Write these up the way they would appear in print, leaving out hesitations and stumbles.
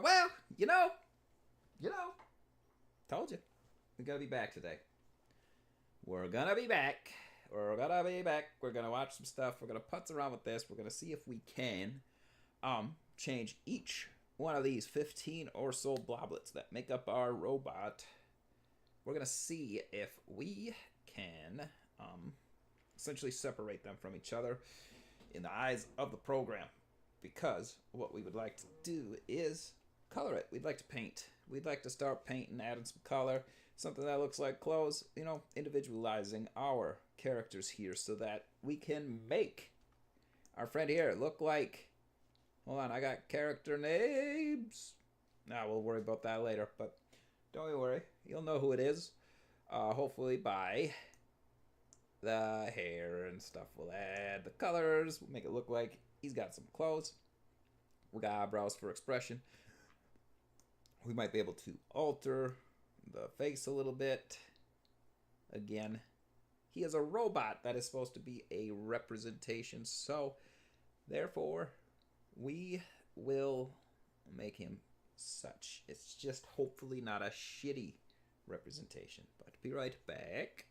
Well, you know, told you. We're gonna be back today. We're gonna be back. We're gonna be back. We're gonna watch some stuff. We're gonna putz around with this. We're gonna see if we can change each one of these 15 or so bloblets that make up our robot. We're gonna see if we can essentially separate them from each other in the eyes of the program. Because what we would like to do is color it. We'd like to paint. We'd like to start painting, adding some color, something that looks like clothes, individualizing our characters here so that we can make our friend here look like, hold on, I got character names. Nah, we'll worry about that later, but don't worry, you'll know who it is. Hopefully by the hair and stuff. We'll add the colors, we'll make it look like he's got some clothes. We got eyebrows for expression. We might be able to alter the face a little bit. Again, he is a robot that is supposed to be a representation, so therefore we will make him such. It's just hopefully not a shitty representation. But be right back.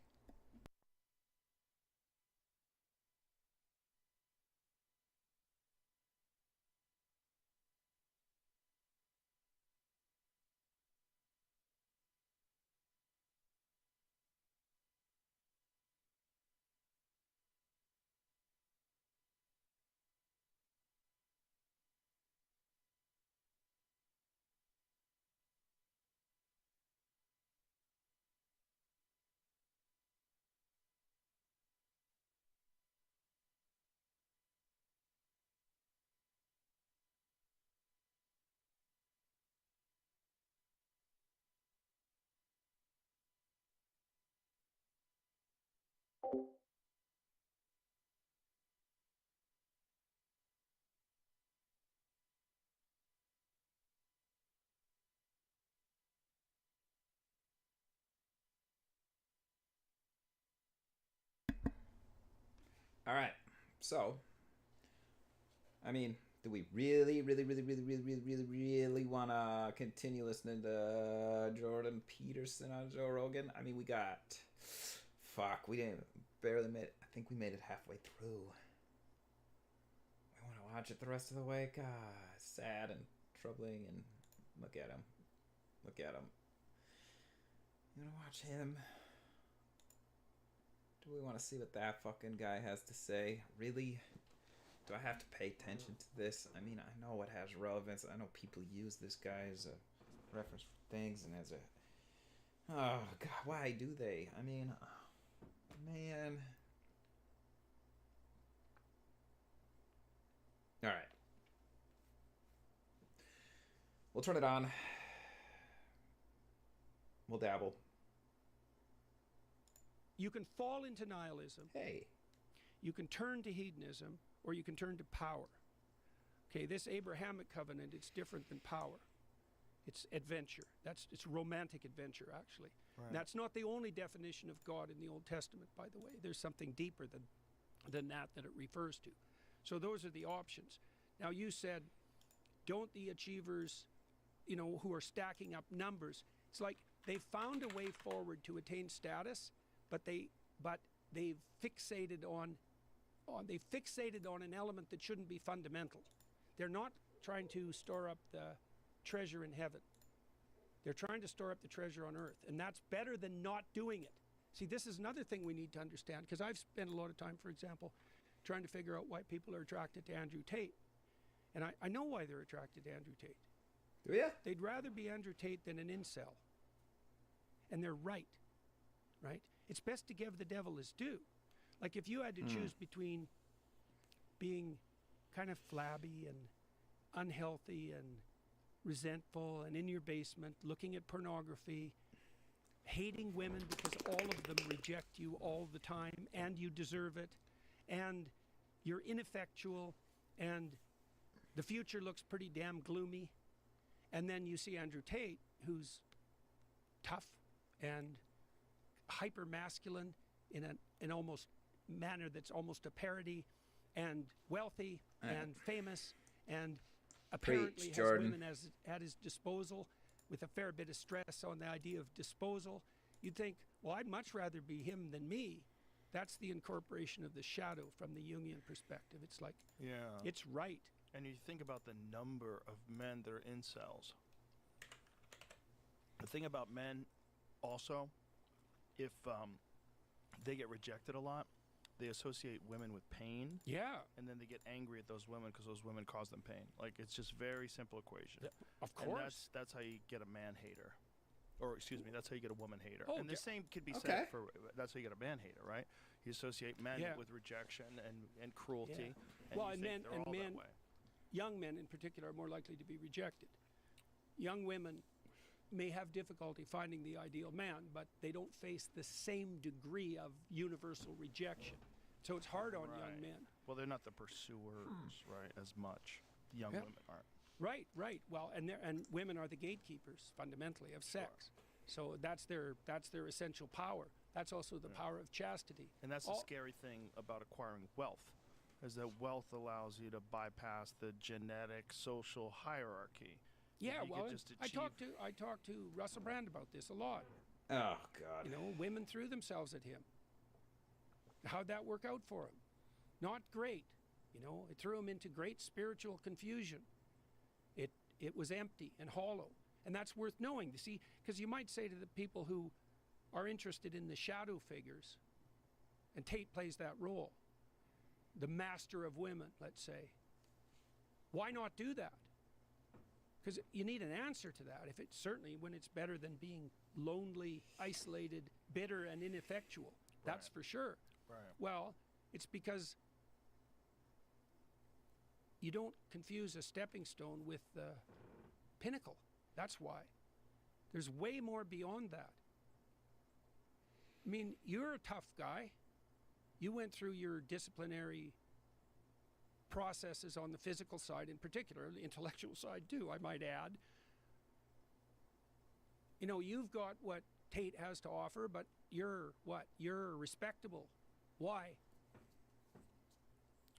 All right. So, do we really want to continue listening to Jordan Peterson on Joe Rogan? We got, fuck, we didn't barely made. I think we made it halfway through. We want to watch it the rest of the way. God, sad and troubling. And look at him. Look at him. You want to watch him? Do we want to see what that fucking guy has to say? Really? Do I have to pay attention to this? I know it has relevance. I know people use this guy as a reference for things and as a... Oh, God, why do they? Man. Alright. We'll turn it on. We'll dabble. You can fall into nihilism. Hey. You can turn to hedonism, or you can turn to power. Okay, this Abrahamic covenant, it's different than power. It's adventure. It's romantic adventure, actually. Right. That's not the only definition of God in the Old Testament, by the way. There's something deeper than that it refers to. So those are the options. Now, you said, don't the achievers, who are stacking up numbers, it's like they found a way forward to attain status, but they've fixated on an element that shouldn't be fundamental. They're not trying to store up the treasure in heaven. They're trying to store up the treasure on earth, and that's better than not doing it. See, this is another thing we need to understand, because I've spent a lot of time, for example, trying to figure out why people are attracted to Andrew Tate. And I know why they're attracted to Andrew Tate. Do you? They'd rather be Andrew Tate than an incel. And they're right? It's best to give the devil his due. Like if you had to choose between being kind of flabby and unhealthy and resentful and in your basement looking at pornography, hating women because all of them reject you all the time and you deserve it, and you're ineffectual and the future looks pretty damn gloomy, and then you see Andrew Tate, who's tough and hyper masculine in an almost manner that's almost a parody, and wealthy and famous and apparently has Jordan. women at his disposal, with a fair bit of stress on the idea of disposal. You'd think, well, I'd much rather be him than me. That's the incorporation of the shadow from the Jungian perspective. It's like, Yeah. it's right. And you think about the number of men that are incels. The thing about men also, if they get rejected a lot, they associate women with pain, Yeah, and then they get angry at those women because those women cause them pain. Like, it's just very simple equation. of And course. that's how you get a man hater. Or, excuse me, that's how you get a woman hater. Oh, And the yeah. same could be Okay. said for, that's how you get a man hater, right? You associate men Yeah. with rejection and cruelty. Yeah. And Well, you and think men- they're and all men- that way. Young men in particular are more likely to be rejected. Young women may have difficulty finding the ideal man, but they don't face the same degree of universal rejection. So it's hard on young Right. men. Well, they're not the pursuers, right, as much. Young Yeah. women aren't. Right. Well, and women are the gatekeepers fundamentally of sex. So that's their essential power. That's also the power of chastity. And that's the All- scary thing about acquiring wealth, is that wealth allows you to bypass the genetic social hierarchy. Yeah, you could well, just I talked to Russell Brand about this a lot. Oh God. You know, women threw themselves at him. How'd that work out for him? Not great. You know, it threw him into great spiritual confusion. It was empty and hollow. And that's worth knowing, you see, because you might say to the people who are interested in the shadow figures, and Tate plays that role, the master of women, let's say, why not do that? Because you need an answer to that. If it's certainly when it's better than being lonely, isolated, bitter, and ineffectual. That's Right. for sure. Right. Well, it's because you don't confuse a stepping stone with the pinnacle. That's why. There's way more beyond that. I mean, you're a tough guy. You went through your disciplinary processes on the physical side, in particular, the intellectual side too, I might add. You know, you've got what Tate has to offer, but you're what? You're respectable. Why?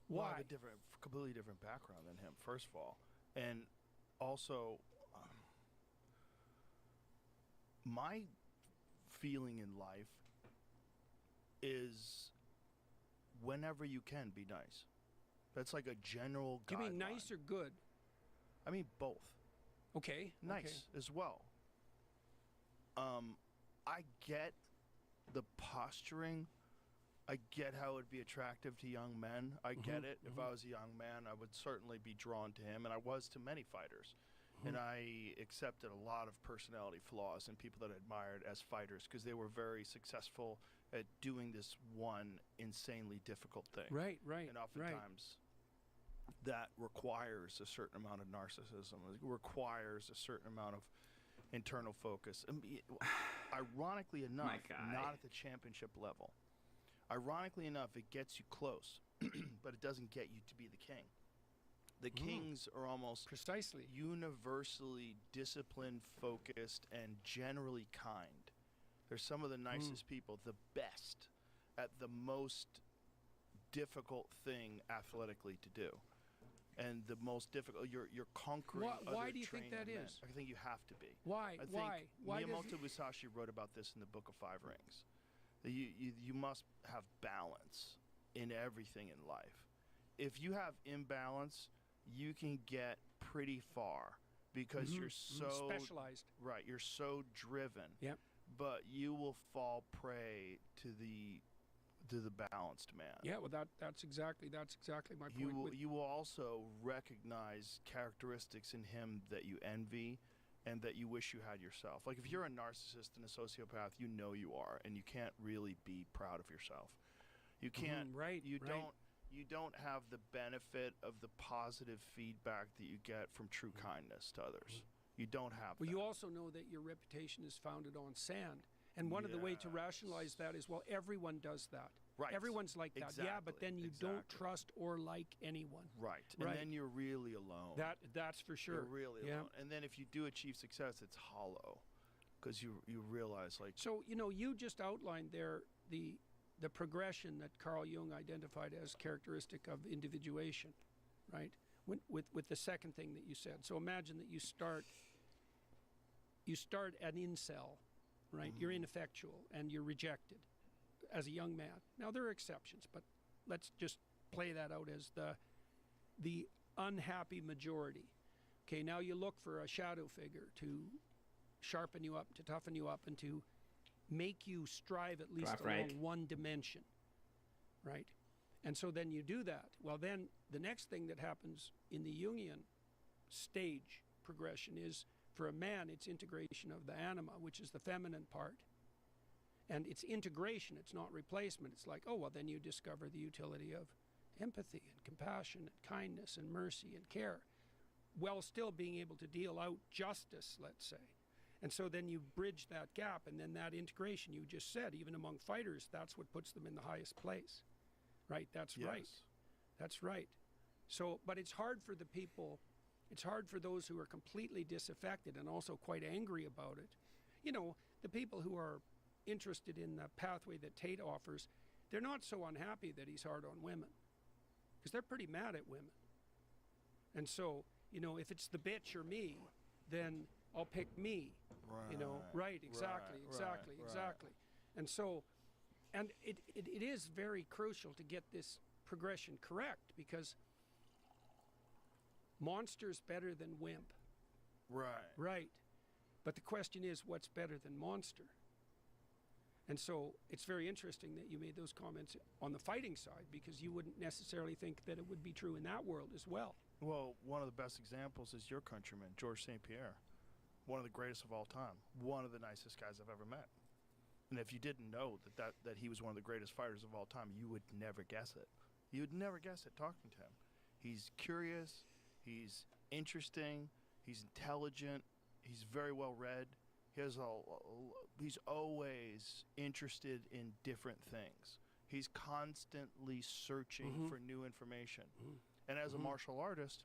Well, I Why? have a completely different background than him, first of all. And also, my feeling in life is whenever you can, be nice. That's like a general Do you mean guideline. nice or good? I mean both. Okay. Nice Okay. as well. I get the posturing. I get how it would be attractive to young men. I get it. If I was a young man, I would certainly be drawn to him, and I was to many fighters. And I accepted a lot of personality flaws in people that I admired as fighters because they were very successful at doing this one insanely difficult thing. Right. And oftentimes that requires a certain amount of narcissism. It requires a certain amount of internal focus. And ironically enough, My guy. not at the championship level. Ironically enough, it gets you close, but it doesn't get you to be the king. The kings are almost Precisely. universally disciplined, focused, and generally kind. They're some of the nicest people, the best at the most difficult thing athletically to do. And the most difficult, you're conquering Why other do you think trained that men. is? I think you have to be. Why? I think Why? Miyamoto Musashi wrote about this in the Book of Five Rings. You must have balance in everything in life. If you have imbalance, you can get pretty far because you're so specialized. Right, you're so driven. Yep. But you will fall prey to the balanced man. Yeah. Well, that's exactly my point. You will, with- you will also recognize characteristics in him that you envy and that you wish you had yourself. Like if you're a narcissist and a sociopath, you know you are, and you can't really be proud of yourself. You can't. right, You right. You don't have the benefit of the positive feedback that you get from true kindness to others. You don't have. Well, that. you also know that your reputation is founded on sand. And one of the way to rationalize that is, well, everyone does that. Right. Everyone's like that. Yeah, but then you don't Exactly. trust or like anyone. Right. Right. And then you're really alone. That's for sure. You're really Yeah. alone. And then if you do achieve success, it's hollow, because you realize like. So, you know, you just outlined there the progression that Carl Jung identified as characteristic of individuation, right? with the second thing that you said. So imagine that you start an incel, right? You're ineffectual and you're rejected as a young man. Now there are exceptions, but let's just play that out as the unhappy majority. Okay, now you look for a shadow figure to sharpen you up, to toughen you up, and to make you strive at least along one dimension, right? And so then you do that. Well, then the next thing that happens in the Jungian stage progression is, for a man, it's integration of the anima, which is the feminine part. And it's integration, it's not replacement. It's like, oh, well, then you discover the utility of empathy and compassion and kindness and mercy and care, while still being able to deal out justice, let's say. And so then you bridge that gap, and then that integration you just said, even among fighters, that's what puts them in the highest place. Right? That's right. That's right. So, but it's hard for the people, it's hard for those who are completely disaffected and also quite angry about it. You know, the people who are interested in the pathway that Tate offers, they're not so unhappy that he's hard on women, because they're pretty mad at women. And so, you know, if it's the bitch or me, then I'll pick me. Right. You know, right, exactly. And so, and it is very crucial to get this progression correct, because monster's better than wimp. Right. But the question is, what's better than monster? And so it's very interesting that you made those comments on the fighting side, because you wouldn't necessarily think that it would be true in that world as well. Well, one of the best examples is your countryman, Georges St. Pierre. One of the greatest of all time. One of the nicest guys I've ever met. And if you didn't know that he was one of the greatest fighters of all time, you would never guess it. You would never guess it talking to him. He's curious, he's interesting, he's intelligent, he's very well read. He's always interested in different things. He's constantly searching for new information. And as a martial artist,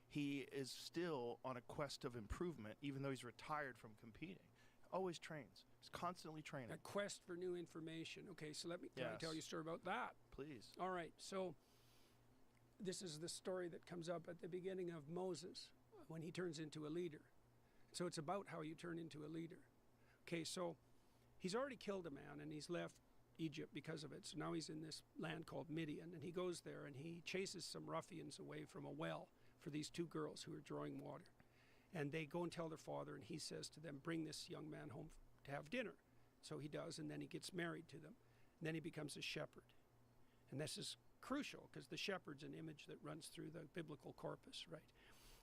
he is still on a quest of improvement, even though he's retired from competing. Always trains. He's constantly training. A quest for new information. Okay, so let me tell you a story about that. Please. All right, so this is the story that comes up at the beginning of Moses when he turns into a leader. So it's about how you turn into a leader. Okay, so he's already killed a man and he's left Egypt because of it. So now he's in this land called Midian, and he goes there and he chases some ruffians away from a well for these two girls who are drawing water. And they go and tell their father, and he says to them, bring this young man home to have dinner. So he does, and then he gets married to them. And then he becomes a shepherd. And this is crucial, because the shepherd's an image that runs through the biblical corpus, right?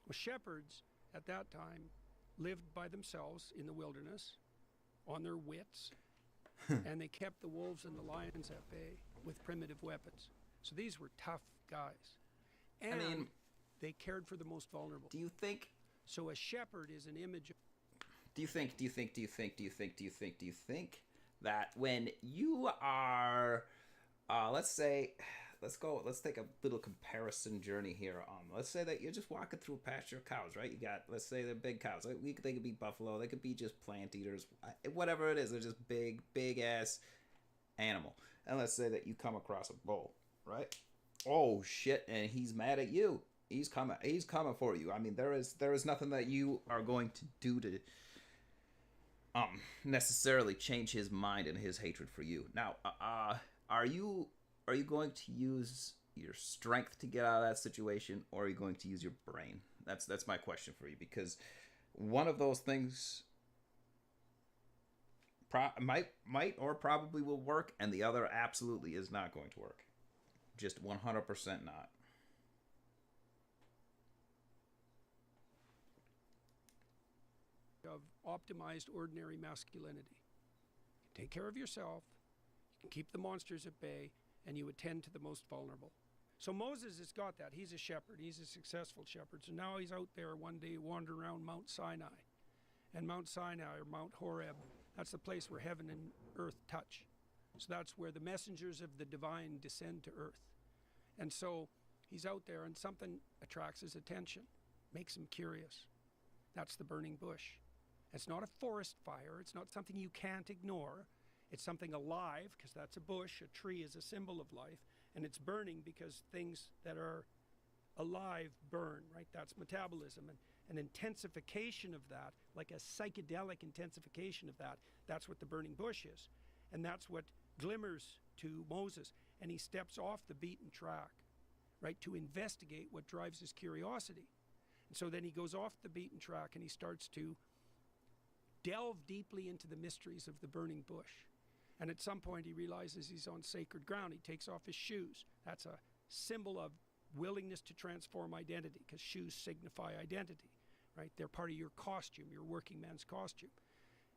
Well, shepherds at that time lived by themselves in the wilderness on their wits, and they kept the wolves and the lions at bay with primitive weapons. So these were tough guys. And they cared for the most vulnerable. Do you think... So a shepherd is an image of... Do you think that when you are, let's take a little comparison journey here. Let's say that you're just walking through a pasture of cows, right? You got, let's say they're big cows. They could be buffalo. They could be just plant eaters. Whatever it is, they're just big ass animal. And let's say that you come across a bull, right? Oh shit! And he's mad at you. He's coming for you. I mean, there is nothing that you are going to do to necessarily change his mind and his hatred for you. Now, are you going to use your strength to get out of that situation, or are you going to use your brain? That's my question for you, because one of those things might or probably will work, and the other absolutely is not going to work. Just 100% not. Of optimized ordinary masculinity. You take care of yourself, you can keep the monsters at bay, and you attend to the most vulnerable. So Moses has got that. He's a shepherd. He's a successful shepherd. So now he's out there one day wandering around Mount Sinai. And Mount Sinai, or Mount Horeb, that's the place where heaven and earth touch. So that's where the messengers of the divine descend to earth. And so he's out there, and something attracts his attention, makes him curious. That's the burning bush. It's not a forest fire. It's not something you can't ignore. It's something alive, because that's a bush. A tree is a symbol of life. And it's burning because things that are alive burn, right? That's metabolism. And an intensification of that, like a psychedelic intensification of that, that's what the burning bush is. And that's what glimmers to Moses. And he steps off the beaten track, right, to investigate what drives his curiosity. And so then he goes off the beaten track and he starts to delve deeply into the mysteries of the burning bush. And at some point he realizes he's on sacred ground. He takes off his shoes. That's a symbol of willingness to transform identity, because shoes signify identity, right? They're part of your costume, your working man's costume.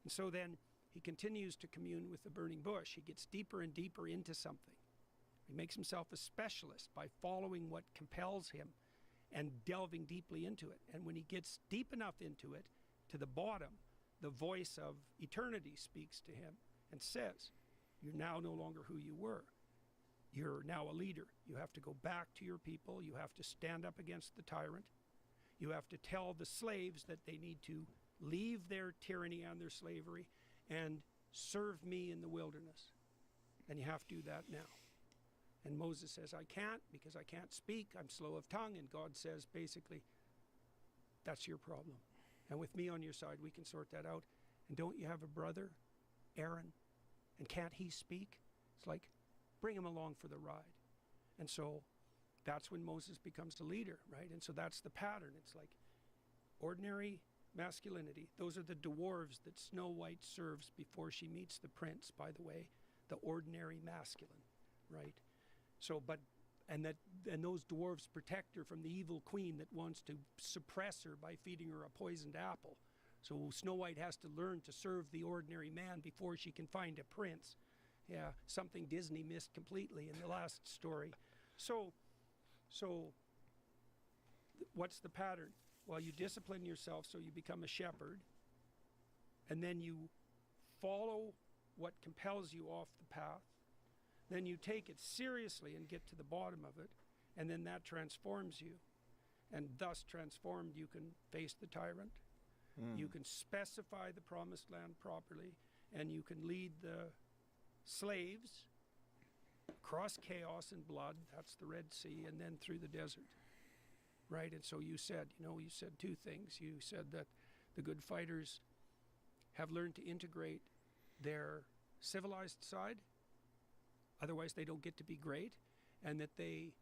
And so then he continues to commune with the burning bush. He gets deeper and deeper into something. He makes himself a specialist by following what compels him and delving deeply into it. And when he gets deep enough into it, to the bottom, the voice of eternity speaks to him and says, you're now no longer who you were. You're now a leader. You have to go back to your people. You have to stand up against the tyrant. You have to tell the slaves that they need to leave their tyranny and their slavery and serve me in the wilderness. And you have to do that now. And Moses says, I can't, because I can't speak. I'm slow of tongue. And God says, basically, that's your problem. And with me on your side, we can sort that out. And don't you have a brother, Aaron? And can't he speak? It's like, bring him along for the ride. And so that's when Moses becomes the leader, right? And so that's the pattern. It's like ordinary masculinity. Those are the dwarves that Snow White serves before she meets the prince, by the way, the ordinary masculine, right? So, and those dwarves protect her from the evil queen that wants to suppress her by feeding her a poisoned apple. So Snow White has to learn to serve the ordinary man before she can find a prince. Yeah, something Disney missed completely in the last story. So what's the pattern? Well, you discipline yourself so you become a shepherd, and then you follow what compels you off the path. Then you take it seriously and get to the bottom of it, and then that transforms you. And thus transformed, you can face the tyrant. You can specify the promised land properly, and you can lead the slaves across chaos and blood, that's the Red Sea, and then through the desert, right? And so you said two things. You said that the good fighters have learned to integrate their civilized side, otherwise they don't get to be great, and that they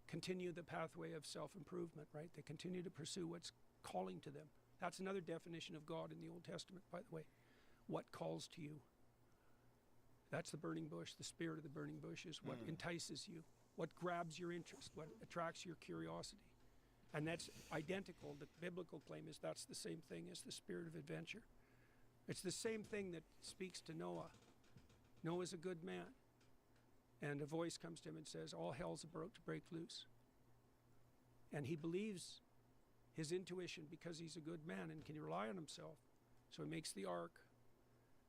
continue the pathway of self-improvement, right? They continue to pursue what's calling to them. That's another definition of God in the Old Testament, by the way. What calls to you? That's the burning bush. The spirit of the burning bush is what entices you, what grabs your interest, what attracts your curiosity. And that's identical. The biblical claim is that's the same thing as the spirit of adventure. It's the same thing that speaks to Noah. Noah's a good man. And a voice comes to him and says, all hell's about to break loose. And he believes his intuition because he's a good man and can rely on himself. So he makes the ark,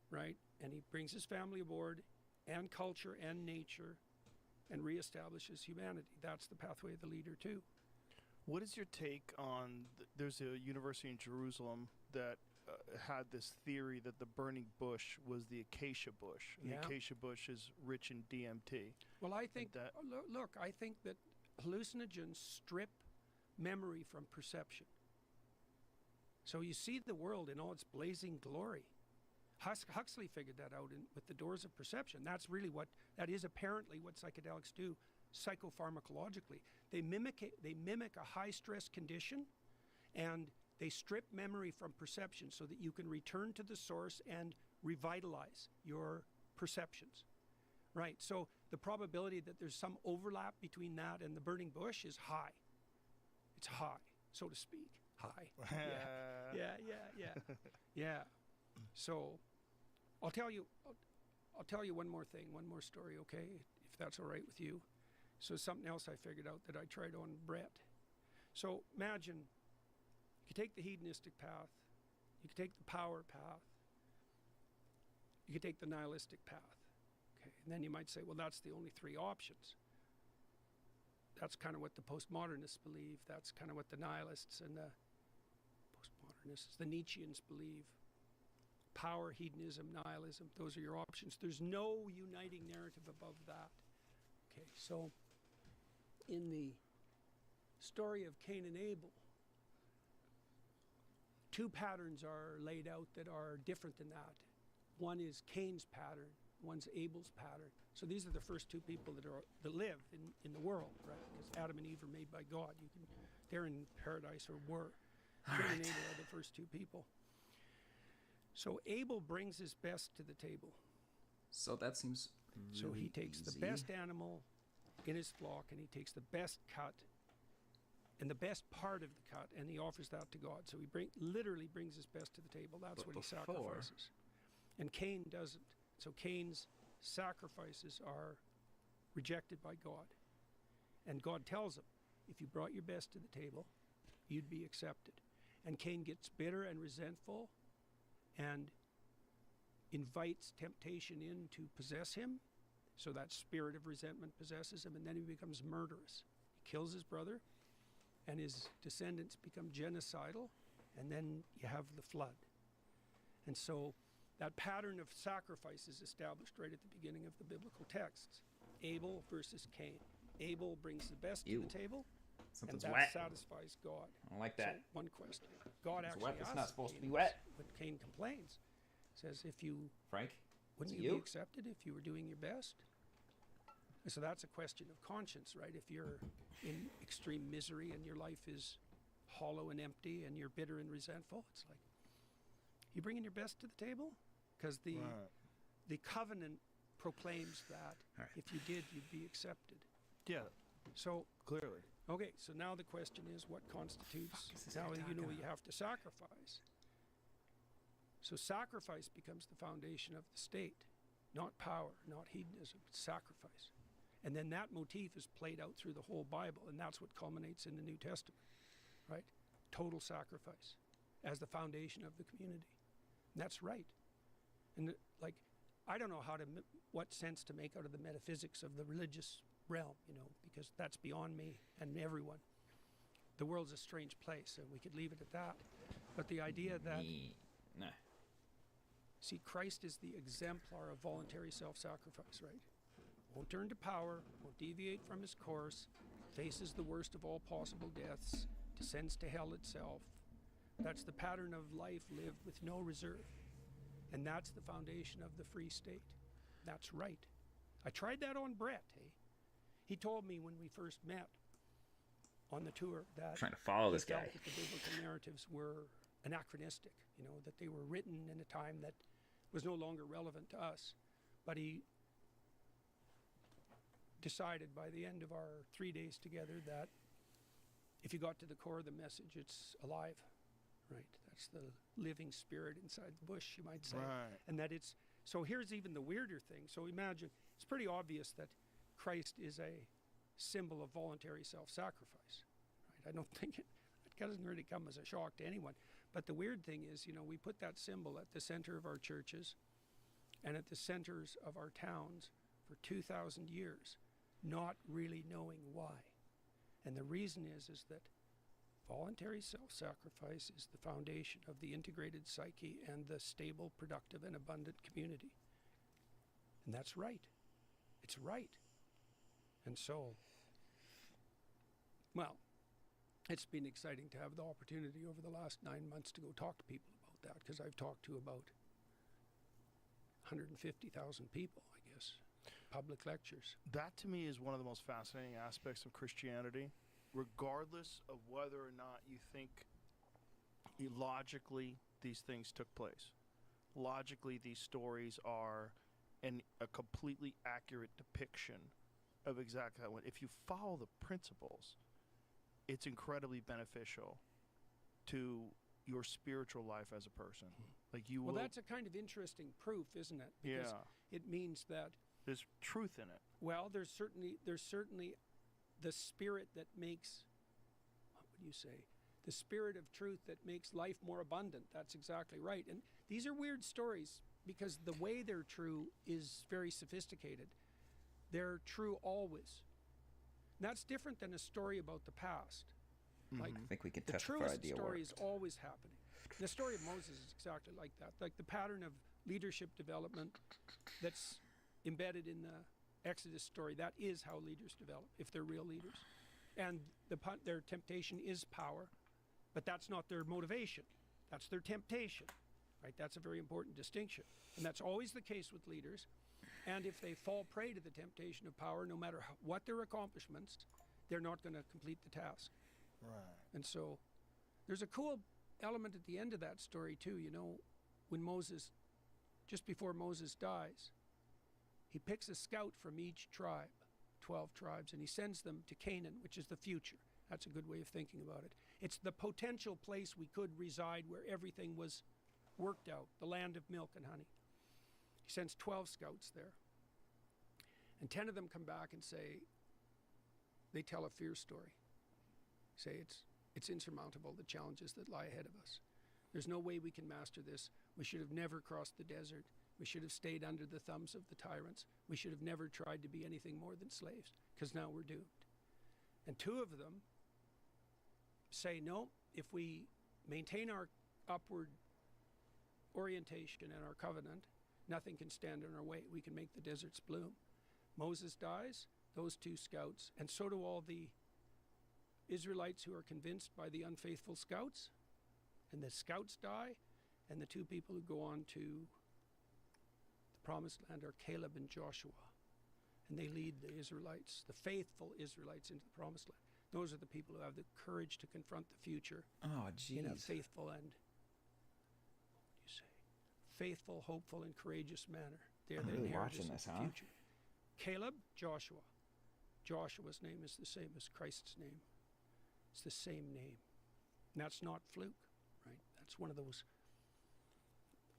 right? And he brings his family aboard, and culture and nature, and reestablishes humanity. That's the pathway of the leader too. What is your take on, there's a university in Jerusalem that had this theory that the burning bush was the acacia bush. And the acacia bush is rich in DMT. Well, I think, look, I think that hallucinogens strip memory from perception. So you see the world in all its blazing glory. Huxley figured that out with the doors of perception. That is apparently what psychedelics do psychopharmacologically. They mimic a high stress condition, and they strip memory from perception so that you can return to the source and revitalize your perceptions. Right, so the probability that there's some overlap between that and the burning bush is high. It's high, so to speak. High. Yeah. So I'll tell you one more thing, one more story, okay, if that's all right with you. So something else I figured out that I tried on Brett. So imagine you could take the hedonistic path, you could take the power path, you could take the nihilistic path. Okay, and then you might say, well, that's the only three options. That's kind of what the postmodernists believe. That's kind of what the nihilists and the postmodernists, the Nietzscheans believe. Power, hedonism, nihilism, those are your options. There's no uniting narrative above that. Okay, so in the story of Cain and Abel, two patterns are laid out that are different than that. One is Cain's pattern, one's Abel's pattern. So these are the first two people that live in the world, right? Because Adam and Eve are made by God. They're in paradise, or were. Cain and Abel are the first two people. So Abel brings his best to the table. So that seems really So he takes easy. the best animal in his flock, and he takes the best cut and the best part of the cut, and he offers that to God. So he literally brings his best to the table. That's But what he before- sacrifices. And Cain doesn't. So Cain's sacrifices are rejected by God. And God tells him, if you brought your best to the table, you'd be accepted. And Cain gets bitter and resentful and invites temptation in to possess him. So that spirit of resentment possesses him, and then he becomes murderous. He kills his brother, and his descendants become genocidal, and then you have the flood. And so that pattern of sacrifice is established right at the beginning of the biblical texts. Abel versus Cain. Abel brings the best to Ew. the table, Something's and that wet. satisfies God. I don't like that. So one question. God It's actually wet. It's asks not supposed to Cain be wet. But Cain complains. Says, if you Frank? wouldn't Is you it be you? accepted if you were doing your best? So that's a question of conscience, right? If you're in extreme misery and your life is hollow and empty and you're bitter and resentful, it's like, you bringing your best to the table? Because the covenant proclaims that Right. if you did, you'd be accepted. Yeah, So, clearly. okay, so now the question is, what constitutes, Fuck is this now guy you know talking you about? have to sacrifice. So sacrifice becomes the foundation of the state, not power, not hedonism, but sacrifice. And then that motif is played out through the whole Bible, and that's what culminates in the New Testament, right? Total sacrifice as the foundation of the community. And that's right. And like, I don't know what sense to make out of the metaphysics of the religious realm, because that's beyond me and everyone. The world's a strange place, and we could leave it at that. But the idea that, Nah. see, Christ is the exemplar of voluntary self-sacrifice, right? Won't turn to power, won't deviate from his course, faces the worst of all possible deaths, descends to hell itself. That's the pattern of life lived with no reserve. And that's the foundation of the free state. That's right. I tried that on Brett, hey? He told me when we first met on the tour that Trying to follow he this felt guy. that the biblical narratives were anachronistic, that they were written in a time that was no longer relevant to us. But he decided by the end of our 3 days together that if you got to the core of the message, it's alive, right? That's the living spirit inside the bush, you might say. Right. And that it's, so here's even the weirder thing. So imagine, it's pretty obvious that Christ is a symbol of voluntary self-sacrifice, right? I don't think that doesn't really come as a shock to anyone. But the weird thing is, we put that symbol at the center of our churches and at the centers of our towns for 2,000 years, not really knowing why. And the reason is that voluntary self-sacrifice is the foundation of the integrated psyche and the stable, productive, and abundant community. And that's right. It's right. And so, well, it's been exciting to have the opportunity over the last 9 months to go talk to people about that, because I've talked to about 150,000 people, I guess, public lectures. That to me is one of the most fascinating aspects of Christianity, regardless of whether or not you think logically these things took place. Logically, these stories are a completely accurate depiction of exactly how it went. If you follow the principles, it's incredibly beneficial to your spiritual life as a person. Like you Well, will, that's a kind of interesting proof, isn't it? Because yeah, it means that, there's truth in it. well, there's certainly the spirit that makes, what would you say? The spirit of truth that makes life more abundant. That's exactly right. And these are weird stories because the way they're true is very sophisticated. They're true always. And that's different than a story about the past. Like, I think we can the test if our truest idea story works. is always happening. The story of Moses is exactly like that. Like the pattern of leadership development that's embedded in the Exodus story, that is how leaders develop, if they're real leaders. And their temptation is power, but that's not their motivation. That's their temptation, right? That's a very important distinction. And that's always the case with leaders. And if they fall prey to the temptation of power, no matter what their accomplishments, they're not going to complete the task. Right. And so there's a cool element at the end of that story too. You know, when Moses, just before Moses dies, he picks a scout from each tribe, 12 tribes, and he sends them to Canaan, which is the future. That's a good way of thinking about it. It's the potential place we could reside where everything was worked out, the land of milk and honey. He sends 12 scouts there. And 10 of them come back and say, they tell a fear story. Say it's insurmountable, the challenges that lie ahead of us. There's no way we can master this. We should have never crossed the desert. We should have stayed under the thumbs of the tyrants. We should have never tried to be anything more than slaves, because now we're doomed. And 2 of them say, no, if we maintain our upward orientation and our covenant, nothing can stand in our way. We can make the deserts bloom. Moses dies, those 2 scouts, and so do all the Israelites who are convinced by the unfaithful scouts. And the scouts die, and the 2 people who go on to the promised land are Caleb and Joshua. And they lead the Israelites, the faithful Israelites, into the promised land. Those are the people who have the courage to confront the future in a faithful and, faithful, hopeful, and courageous manner. They're the inheritors of the future. Caleb, Joshua. Joshua's name is the same as Christ's name. It's the same name. And that's not fluke, right? That's one of those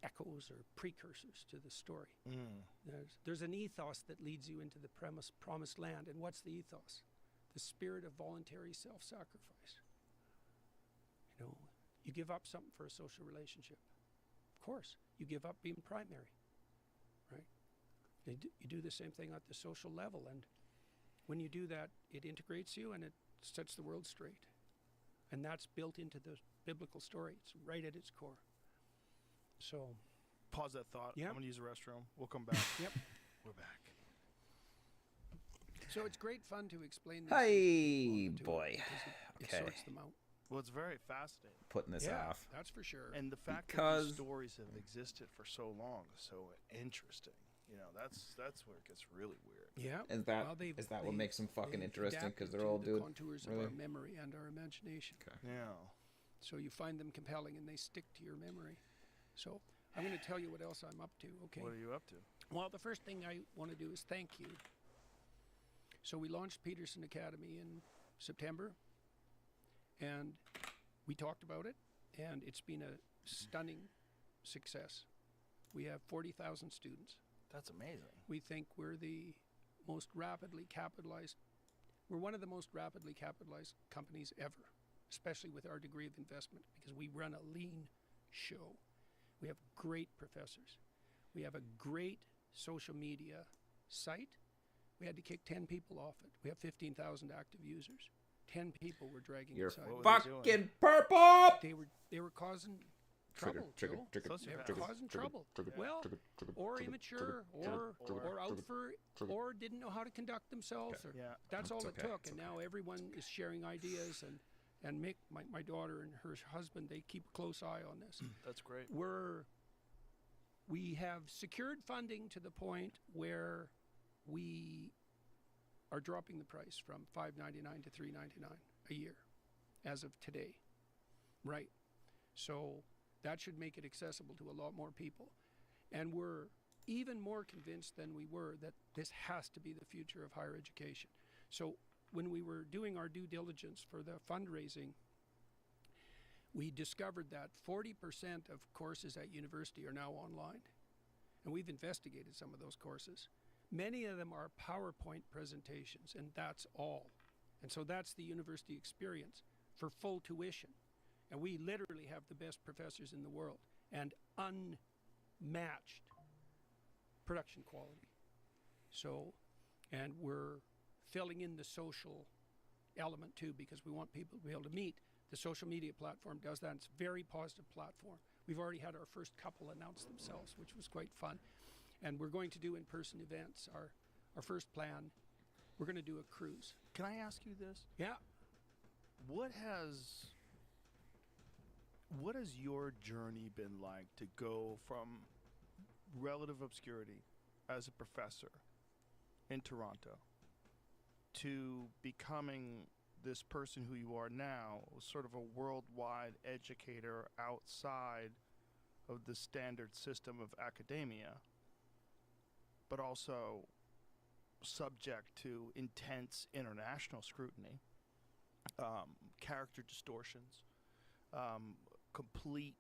echoes or precursors to the story. There's an ethos that leads you into the promised land. And what's the ethos? The spirit of voluntary self-sacrifice. You know, you give up something for a social relationship. Of course, you give up being primary, right? You do the same thing at the social level. And when you do that, it integrates you and it sets the world straight. And that's built into the biblical story. It's right at its core. So, pause that thought. Yep. I'm going to use the restroom. We'll come back. Yep. We're back. So it's great fun to explain this. Hey, boy. It Okay. sorts them out. Well, it's very fascinating. Putting this Yeah, off. that's for sure. And the fact that Because- these stories have existed for so long is so interesting. You know, that's where it gets really weird. Yeah. Is that Well, is that what makes them fucking they've interesting? adapted Because they're to all the doing. contours really? of our memory and our imagination. Okay. Yeah. So you find them compelling and they stick to your memory. So I'm going to tell you what else I'm up to. Okay. What are you up to? Well, the first thing I want to do is thank you. So we launched Peterson Academy in September, and we talked about it, and it's been a stunning success. We have 40,000 students. That's amazing. We think we're the most rapidly capitalized, we're one of the most rapidly capitalized companies ever, especially with our degree of investment, because we run a lean show. We have great professors. We have a great social media site. We had to kick 10 people off it. We have 15,000 active users. 10 people were dragging You're it sideways. What were they fucking purple. They were causing trouble. Joel. They were causing trouble. Well, or immature, or out for, or didn't know how to conduct themselves. Or, Yeah. that's all It's it okay, took. it's And okay. now everyone is sharing ideas. And Mick, my daughter, and her husband, they keep a close eye on this. That's great. We have secured funding to the point where we are dropping the price from $5.99 to $3.99 a year as of today. Right. So that should make it accessible to a lot more people. And we're even more convinced than we were that this has to be the future of higher education. So when we were doing our due diligence for the fundraising, we discovered that 40% of courses at university are now online. And we've investigated some of those courses. Many of them are PowerPoint presentations, and that's all. And so that's the university experience for full tuition. And we literally have the best professors in the world and unmatched production quality. So, and we're filling in the social element too, because we want people to be able to meet. The social media platform does that. It's a very positive platform. We've already had our first couple announce themselves, which was quite fun. And we're going to do in-person events. Our first plan, We're going to do a cruise. Can I ask you this? Yeah. What has your journey been like to go from relative obscurity as a professor in Toronto to becoming this person who you are now, sort of a worldwide educator outside of the standard system of academia, but also subject to intense international scrutiny, character distortions, complete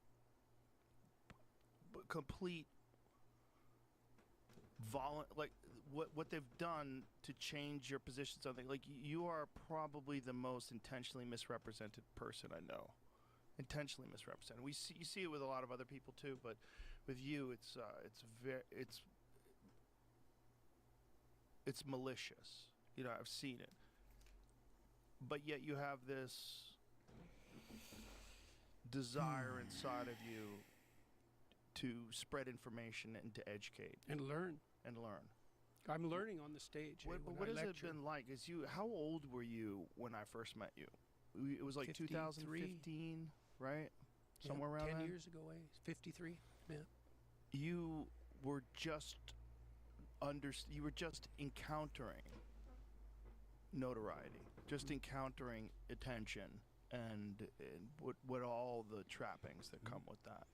like what they've done to change your position, something like you are probably the most intentionally misrepresented person I know. Intentionally misrepresented. You see it with a lot of other people too, but with you it's malicious. You know, I've seen it. But yet you have this desire inside of you to spread information and to educate And learn. I'm learning on the stage. What has it been like? How old were you when I first met you? It was like 53. 2015, right? Somewhere around 10 then? years ago, 53. Yeah. You were just encountering notoriety, just encountering attention, and what all the trappings that come with that.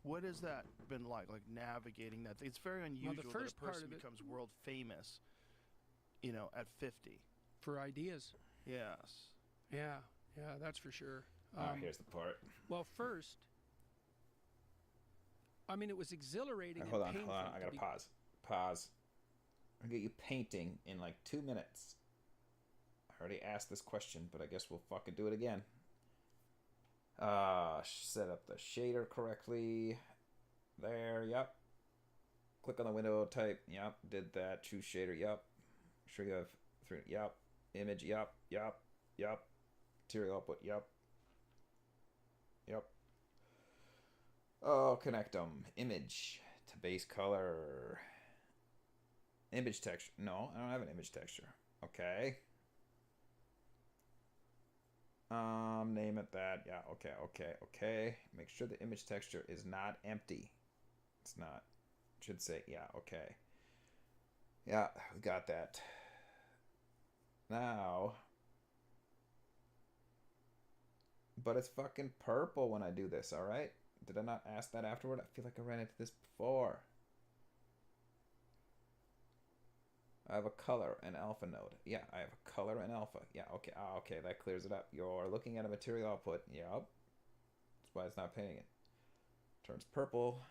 What has that been like navigating that? It's very unusual that a person becomes world famous, at 50. For ideas. Yes. Yeah, that's for sure. Here's the part. Well, first, I mean, it was exhilarating. Hold on. painful I gotta pause. I'll get you painting in like 2 minutes. I already asked this question, but I guess we'll fucking do it again. Set up the shader correctly. There, yep. Click on the window type, yep. Did that. Choose shader, yep. Sure you have 3, yep. Image, yep. Material output, yep. Oh, connect them. Image to base color. Image texture. No, I don't have an image texture. Okay. Name it that. Yeah, okay. Make sure the image texture is not empty. It's not. It should say, yeah, okay. Yeah, we got that. Now. But it's fucking purple when I do this, alright? Did I not ask that afterward? I feel like I ran into this before. I have a color and alpha node. Yeah, I have a color and alpha. Yeah, okay. Okay, that clears it up. You're looking at a material output. Yep. That's why it's not painting it. Turns purple.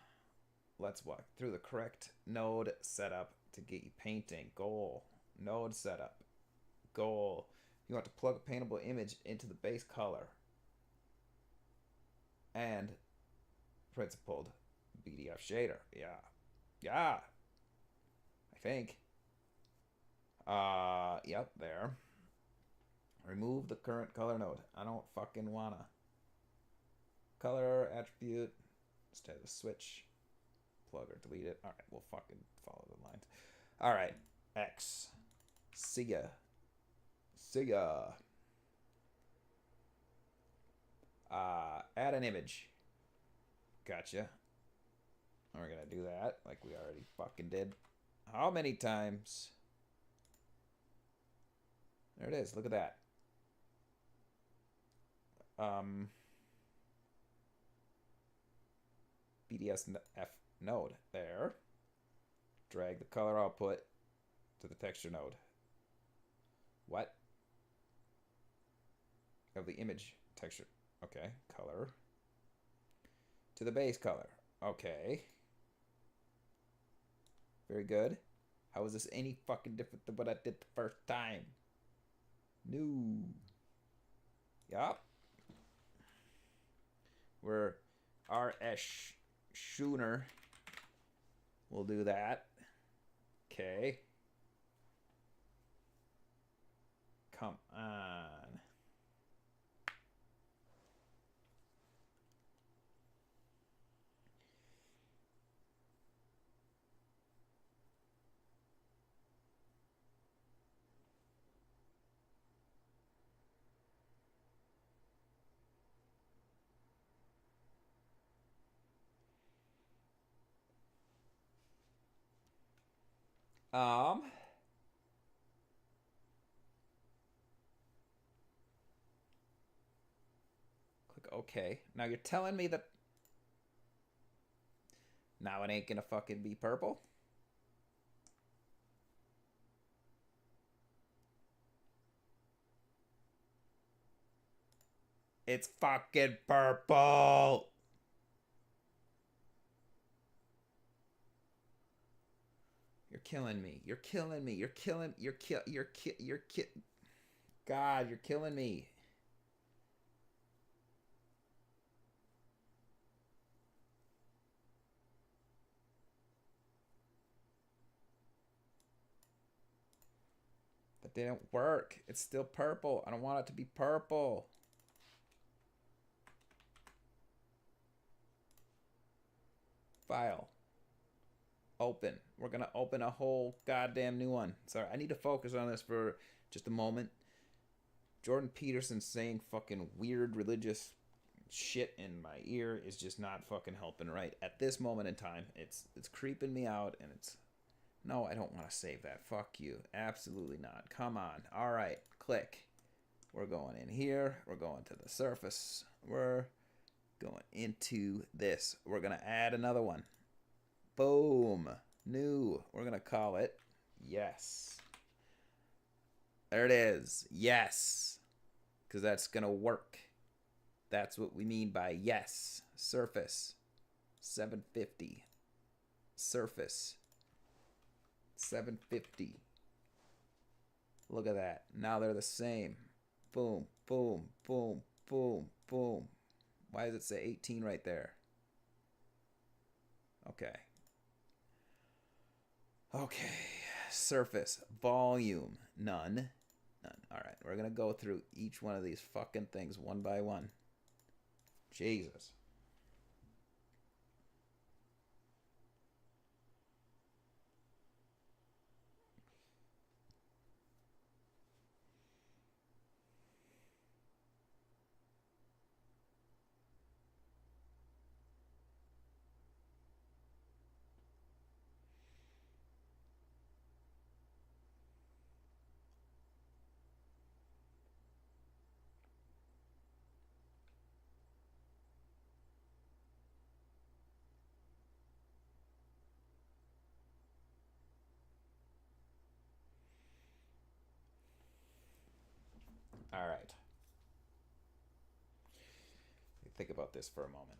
Let's walk through the correct node setup to get you painting. Goal. Node setup. Goal. You want to plug a paintable image into the base color. And principled BDF shader. Yeah. I think. Yep, there. Remove the current color node. I don't fucking wanna. Color attribute. Just have a switch. Plug or delete it. Alright, we'll fucking follow the lines. Alright, X. See ya. Add an image. Gotcha. We're gonna do that like we already fucking did. How many times? There it is. Look at that. BDSF node. There. Drag the color output to the texture node. What? Of the image texture. Okay. Color. To the base color. Okay. Very good. How is this any fucking different than what I did the first time? No. Yup. We're R.S. Schooner. We'll do that. Okay. Come on. Um. Click OK. Now you're telling me that now it ain't gonna fucking be purple? It's fucking purple. You're killing me. You're killing me. You're killing. God, you're killing me. That didn't work. It's still purple. I don't want it to be purple. File. Open. We're gonna open a whole goddamn new one. Sorry, I need to focus on this for just a moment. Jordan Peterson saying fucking weird religious shit in my ear is just not fucking helping right at this moment in time. It's creeping me out, and it's no, I don't want to save that. Fuck you. Absolutely not. Come on. All right, click. We're going in here. We're going to the surface. We're going into this. We're gonna add another one. Boom. New. We're gonna call it yes. There it is. Yes. Because that's gonna work. That's what we mean by yes. Surface 750. Surface 750. Look at that. Now they're the same. Boom, boom, boom, boom, boom. Why does it say 18 right there? Okay. Okay. Surface. Volume. None. None. Alright, we're going to go through each one of these fucking things one by one. Jesus. All right. Think about this for a moment.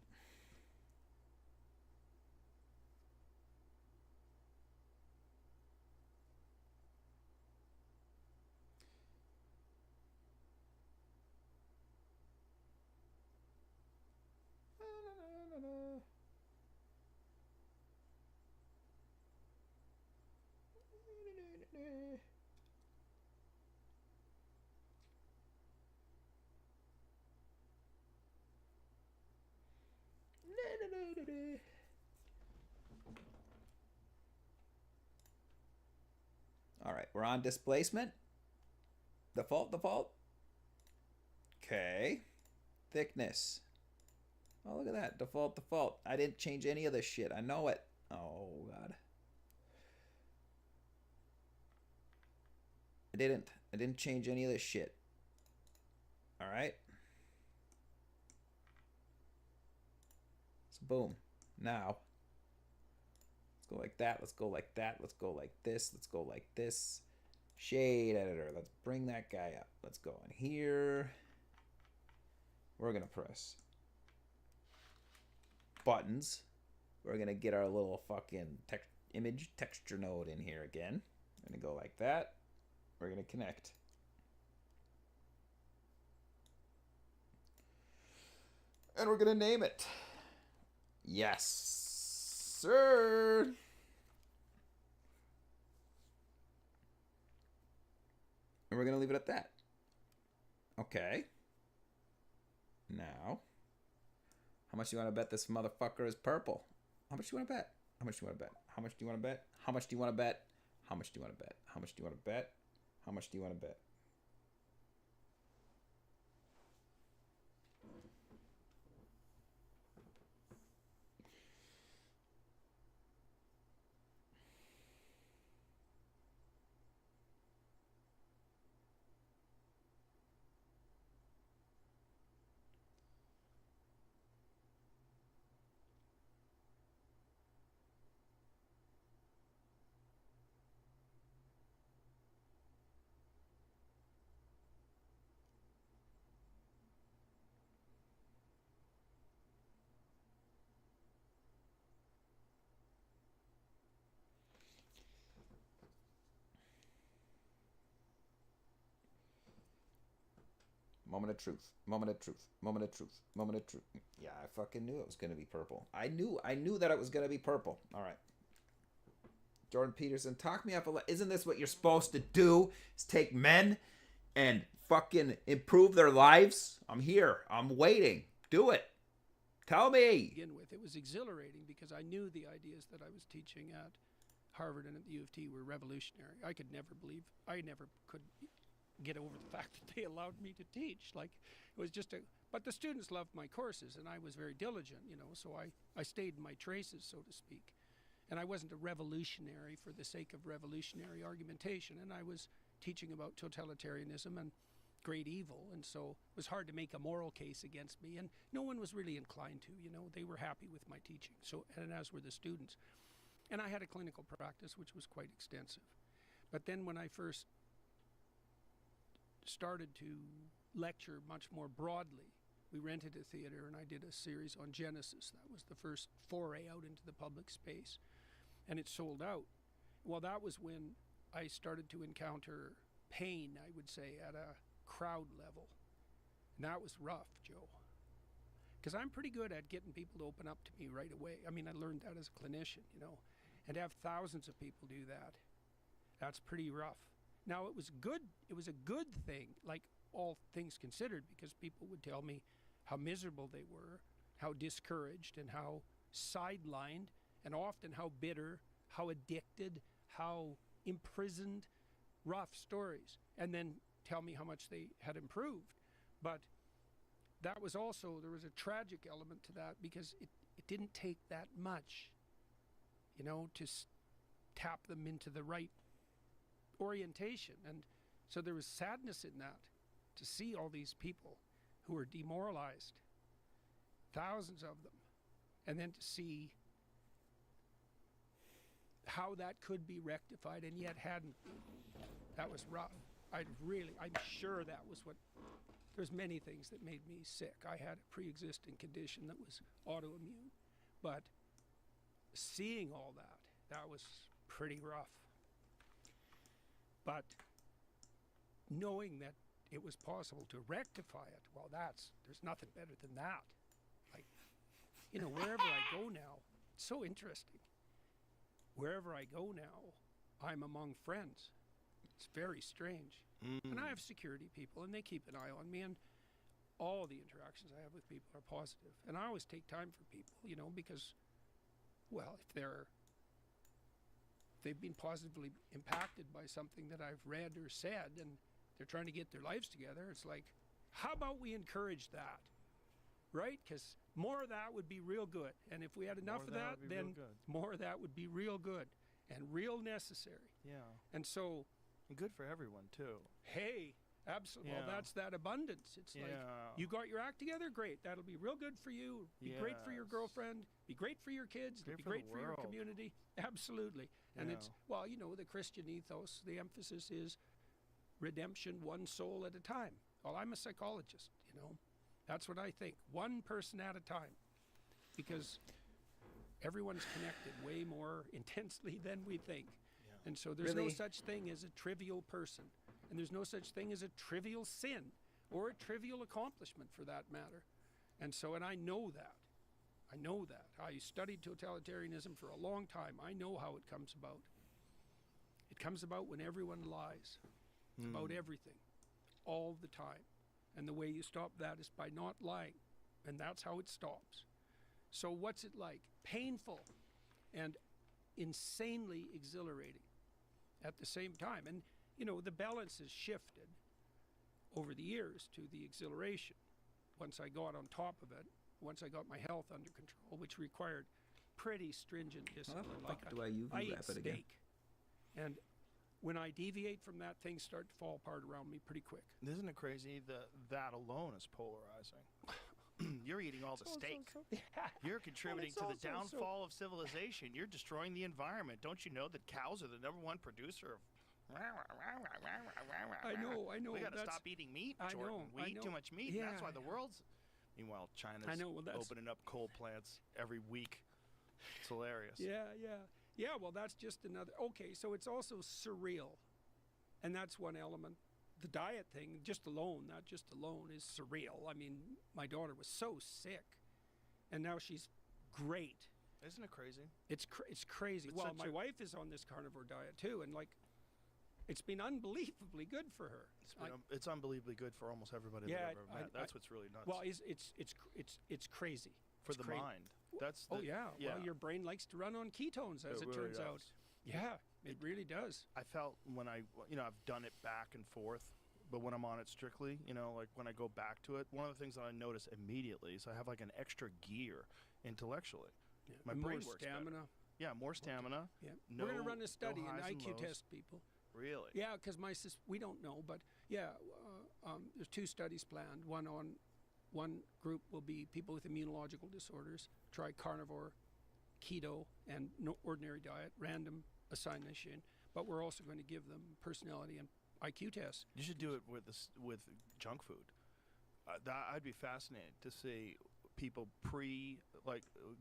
All right, we're on displacement. Default. Okay. Thickness. Oh, look at that. Default. I didn't change any of this shit. I know it. Oh, God. I didn't change any of this shit. All right. So, boom. Now, let's go like that. Let's go like that. Let's go like this. Let's go like this. Shade editor. Let's bring that guy up. Let's go in here. We're going to press buttons. We're going to get our little fucking image texture node in here again. We're going to go like that. We're going to connect. And we're going to name it. Yes, sir. And we're going to leave it at that. Okay. Now, how much do you want to bet this motherfucker is purple? How much do you want to bet? How much do you want to bet? How much do you want to bet? How much do you want to bet? How much do you want to bet? How much do you want to bet? How much do you want to bet? Moment of truth. Moment of truth. Moment of truth. Moment of truth. Yeah, I fucking knew it was gonna be purple. I knew that it was gonna be purple. All right. Jordan Peterson, talk me up a lot. Isn't this what you're supposed to do? Is take men and fucking improve their lives? I'm here. I'm waiting. Do it. Tell me. Begin with, it was exhilarating because I knew the ideas that I was teaching at Harvard and at the U of T were revolutionary. I never could get over the fact that they allowed me to teach. Like, it was just but the students loved my courses, and I was very diligent, so I stayed in my traces, so to speak. And I wasn't a revolutionary for the sake of revolutionary argumentation, and I was teaching about totalitarianism and great evil, and so it was hard to make a moral case against me, and no one was really inclined to. They were happy with my teaching, and as were the students. And I had a clinical practice which was quite extensive. But then when I first started to lecture much more broadly, we rented a theater and I did a series on Genesis. That was the first foray out into the public space, and it sold out. Well, that was when I started to encounter pain, I would say, at a crowd level. And that was rough, Joe. Because I'm pretty good at getting people to open up to me right away. I mean, I learned that as a clinician, and to have thousands of people do that, that's pretty rough. Now, it was good. It was a good thing, like all things considered, because people would tell me how miserable they were, how discouraged, and how sidelined, and often how bitter, how addicted, how imprisoned, rough stories, and then tell me how much they had improved. But that was also, there was a tragic element to that, because it didn't take that much, to tap them into the right orientation. And so there was sadness in that, to see all these people who were demoralized, thousands of them, and then to see how that could be rectified and yet hadn't been. That was rough. I'm sure that was there's many things that made me sick. I had a pre-existing condition that was autoimmune, but seeing all that was pretty rough. But knowing that it was possible to rectify it, well, there's nothing better than that. Like, wherever I go now, it's so interesting. Wherever I go now, I'm among friends. It's very strange. And I have security people, and they keep an eye on me, and all the interactions I have with people are positive. And I always take time for people, because, well, if they've been positively impacted by something that I've read or said, and they're trying to get their lives together, it's like, how about we encourage that, right? Because more of that would be real good. And if we had enough of that, then more of that would be real good and real necessary. Yeah. And so... And good for everyone, too. Hey, absolutely. Yeah. Well, that's that abundance. It's like, you got your act together? Great. That'll be real good for you. Be great for your girlfriend. Be great for your kids. Be great for your community. Absolutely. And it's, well, the Christian ethos, the emphasis is redemption one soul at a time. Well, I'm a psychologist, That's what I think. One person at a time. Because everyone's connected way more intensely than we think. And so there's no such thing as a trivial person. And there's no such thing as a trivial sin or a trivial accomplishment, for that matter. And I know that. I studied totalitarianism for a long time. I know how it comes about. It comes about when everyone lies about everything, all the time. And the way you stop that is by not lying. And that's how it stops. So what's it like? Painful and insanely exhilarating at the same time. And, the balance has shifted over the years to the exhilaration. Once I got on top of it, once I got my health under control, which required pretty stringent discipline. I eat steak. And when I deviate from that, things start to fall apart around me pretty quick. Isn't it crazy that alone is polarizing? You're eating all the steak. You're contributing to the downfall of civilization. You're destroying the environment. Don't you know that cows are the #1 producer of... I know. We got to stop eating meat, Jordan. We eat too much meat, and that's why the world's... Meanwhile, China's opening up coal plants every week. It's hilarious. Yeah, well, that's just another... Okay, so it's also surreal. And that's one element. the diet thing, just alone, not just alone, is surreal. I mean, my daughter was so sick, and now she's great. Isn't it crazy? It's crazy. It's Well, such my a- wife is on this carnivore diet too, and like, it's been unbelievably good for her. It's unbelievably good for almost everybody Yeah, that I've ever met. That's what's really nuts. Well, it's crazy for It's the crazy. mind. That's Oh the, yeah. yeah. Well, your brain likes to run on ketones, as it really turns does. out. Yeah, it really does. I felt when I've done it back and forth, but when I'm on it strictly, like when I go back to it, one of the things that I notice immediately is I have like an extra gear intellectually. Yeah. My And brain more works better. stamina. Yeah, more stamina. Yeah. No, We're going to run no a study, an highs and IQ lows. test, people. Really? Yeah, because we don't know, but yeah, there's 2 studies planned. One group will be people with immunological disorders, try carnivore, keto, and no ordinary diet, random assignation. But we're also going to give them personality and IQ tests. You should do it with junk food. I'd be fascinated to see people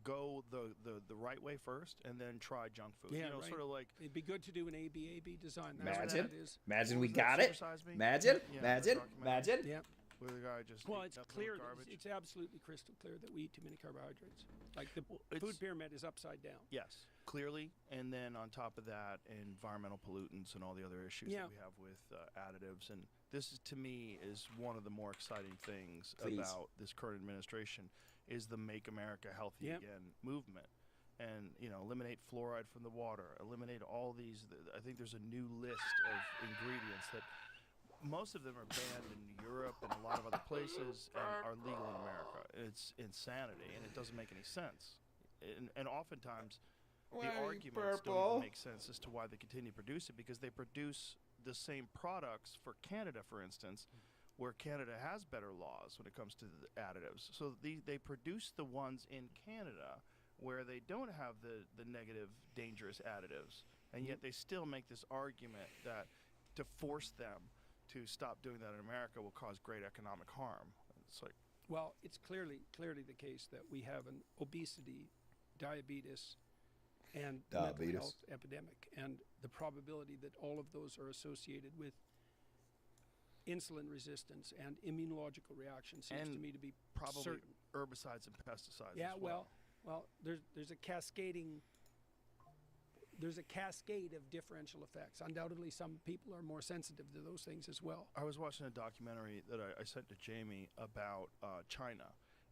go the right way first and then try junk food. Yeah, Sort of like It'd be good to do an AB design. That's what Imagine. that is. Imagine What we was that, got it. Super Size Me? Imagine, Yeah, imagine, the documentary. imagine. Yeah. where the guy just Well, ate it's nothing but clear. garbage. It's absolutely crystal clear that we eat too many carbohydrates. Like the it's- food pyramid is upside down. Yes, clearly, and then on top of that, environmental pollutants and all the other issues Yeah. that we have with additives. And this, to me, is one of the more exciting things Please. about this current administration is the Make America Healthy Yep. Again movement. And, eliminate fluoride from the water, eliminate all these. I think there's a new list of ingredients that most of them are banned in Europe and a lot of other places and are legal in America. It's insanity, and it doesn't make any sense. And oftentimes, the arguments don't even make sense as to why they continue to produce it, because they produce the same products for Canada, for instance, where Canada has better laws when it comes to the additives. So they produce the ones in Canada where they don't have the negative, dangerous additives, and yet they still make this argument that to force them to stop doing that in America will cause great economic harm. It's like, Well, it's clearly the case that we have an obesity, diabetes, and mental Diabetes. health epidemic, and the probability that all of those are associated with insulin resistance and immunological reactions seems to And me to be probably certain. herbicides and pesticides Yeah, as well. well, there's a cascade of differential effects. Undoubtedly, some people are more sensitive to those things as well. I was watching a documentary that I sent to Jamie about China,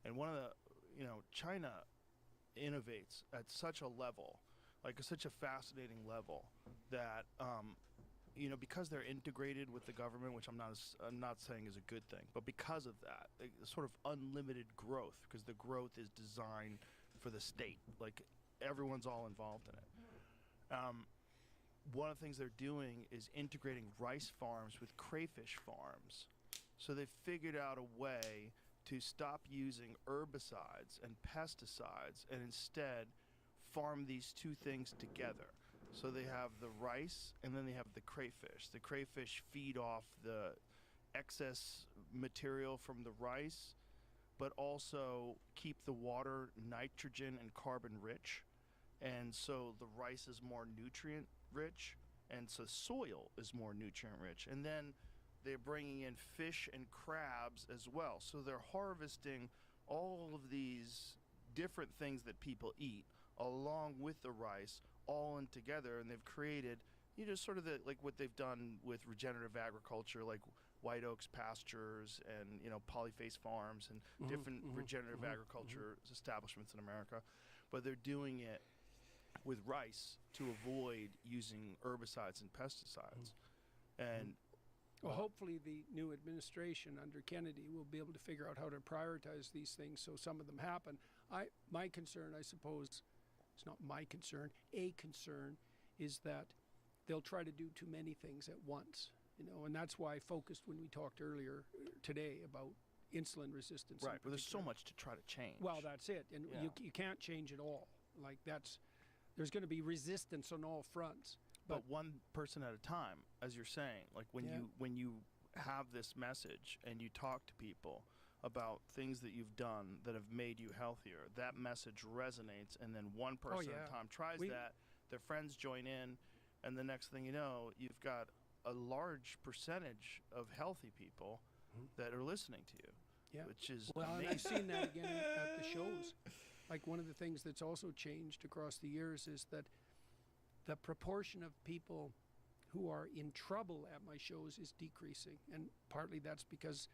and one of the, China innovates at such a level, such a fascinating level that, because they're integrated with the government, which I'm not saying is a good thing, but because of that, sort of unlimited growth, because the growth is designed for the state, everyone's all involved in it. One of the things they're doing is integrating rice farms with crayfish farms. So they've figured out a way to stop using herbicides and pesticides and instead farm these two things together. So they have the rice and then they have the crayfish. The crayfish feed off the excess material from the rice, but also keep the water nitrogen and carbon rich. And so the rice is more nutrient rich, and so soil is more nutrient rich. And then they're bringing in fish and crabs as well. So they're harvesting all of these different things that people eat along with the rice all in together, and they've created, sort of what they've done with regenerative agriculture, like White Oaks pastures and, polyface farms and different regenerative agriculture establishments in America. But they're doing it with rice to avoid using herbicides and pesticides. And Well, hopefully the new administration under Kennedy will be able to figure out how to prioritize these things so some of them happen. My concern, I suppose, it's not my concern, a concern is that they'll try to do too many things at once, and that's why I focused when we talked earlier today about insulin resistance. right, but there's so much to try to change. Well, that's it, and Yeah. you can't change it all. There's going to be resistance on all fronts. But one person at a time, as you're saying, when you have this message and you talk to people about things that you've done that have made you healthier, that message resonates, and then one person at a time tries that, their friends join in, and the next thing you know, you've got a large percentage of healthy people that are listening to you. Yeah. Which is Well, and amazing. I've seen that again at the shows. Like one of the things that's also changed across the years is that the proportion of people who are in trouble at my shows is decreasing. And partly that's because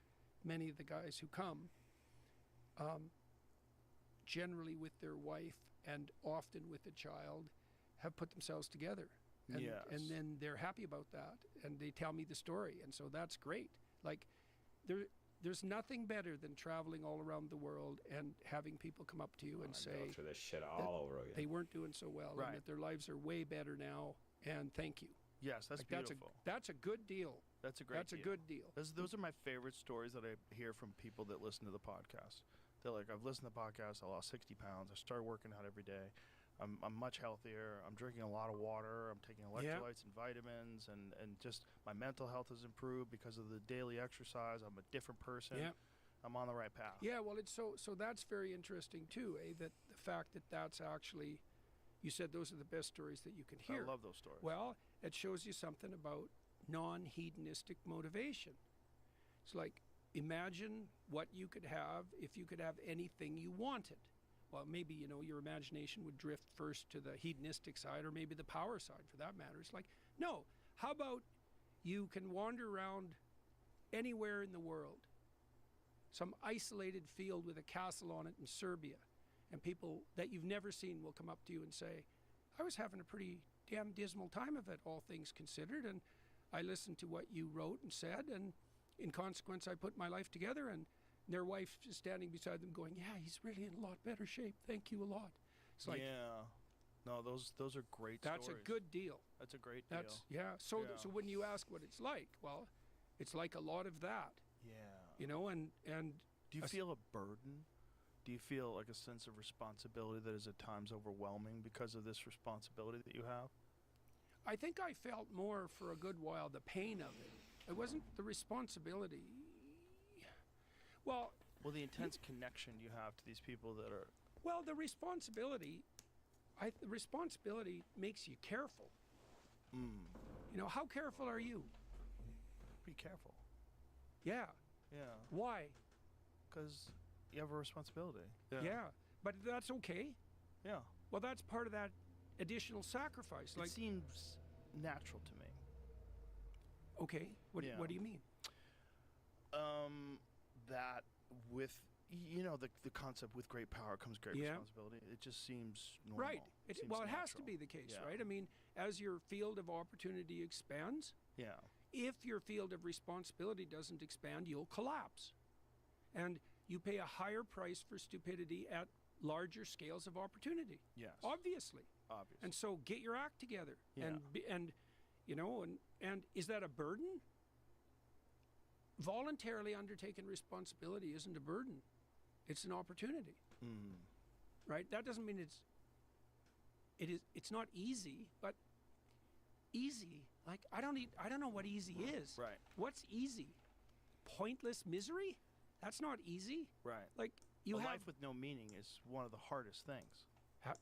many of the guys who come, generally with their wife and often with a child, have put themselves together. And, Yes. and then they're happy about that. And they tell me the story. And so that's great. Like there's nothing better than traveling all around the world and having people come up to you and Go say through this shit all over again. they weren't doing so well Right. and that their lives are way better now and thank you. Yes, that's Like, beautiful. That's a good deal. That's a great That's deal. a good deal. Those are my favorite stories that I hear from people that listen to the podcast. They're like, I've listened to the podcast, I lost 60 pounds, I started working out every day. I'm much healthier. I'm drinking a lot of water. I'm taking electrolytes and vitamins, and just my mental health has improved because of the daily exercise. I'm a different person. Yeah. I'm on the right path. Yeah, well, it's so that's very interesting too, that the fact that that's actually, you said those are the best stories that you can hear. I love those stories. Well, it shows you something about non-hedonistic motivation. It's like, imagine what you could have if you could have anything you wanted. Well, maybe, your imagination would drift first to the hedonistic side or maybe the power side for that matter. It's like, no, how about you can wander around anywhere in the world, some isolated field with a castle on it in Serbia, and people that you've never seen will come up to you and say, I was having a pretty damn dismal time of it, all things considered, and I listened to what you wrote and said, and in consequence I put my life together, and their wife is standing beside them going, yeah, he's really in a lot better shape, thank you a lot. It's like, yeah. No, those are great that's stories. a good deal. That's a great deal. So Yeah. so when you ask what it's like, well, it's like a lot of that, Yeah. and Do you feel a burden? Do you feel like a sense of responsibility that is at times overwhelming because of this responsibility that you have? I think I felt more for a good while the pain of it. It wasn't the responsibility. Well, The intense connection you have to these people that are... the responsibility, the responsibility makes you careful. How careful are you? Be careful. Yeah. Yeah. Why? Because you have a responsibility. Yeah. But that's okay. Yeah. Well, that's part of that additional sacrifice. It seems natural to me. Okay. What do you mean? That with the concept with great power comes great responsibility. It just seems normal. Right. It Seems has to natural. be the case, Yeah. right? I mean, as your field of opportunity expands, Yeah. if your field of responsibility doesn't expand, you'll collapse. And you pay a higher price for stupidity at larger scales of opportunity. Yes. Obviously. And so get your act together. Yeah. And is that a burden? Voluntarily undertaken responsibility isn't a burden. It's an opportunity. Right? That doesn't mean it's not easy, but easy, like I don't know what easy is. Right. What's easy? Pointless misery? That's not easy. Right. Like A life with no meaning is one of the hardest things.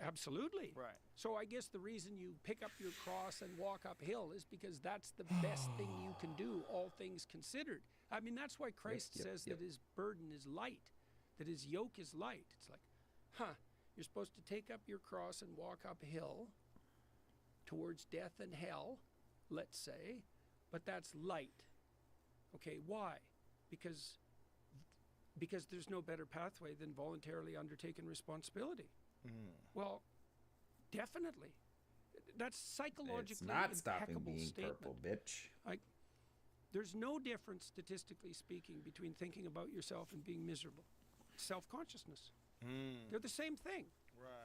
Absolutely. Right. So I guess the reason you pick up your cross and walk uphill is because that's the best thing you can do, all things considered. I mean, that's why Christ says that his burden is light, that his yoke is light. It's like, you're supposed to take up your cross and walk uphill towards death and hell, let's say, but that's light. Okay, why? Because there's no better pathway than voluntarily undertaken responsibility. Well, definitely. That's psychologically It's not stopping impeccable being statement. purple, bitch. Like, there's no difference, statistically speaking, between thinking about yourself and being miserable. Self-consciousness. They're the same thing.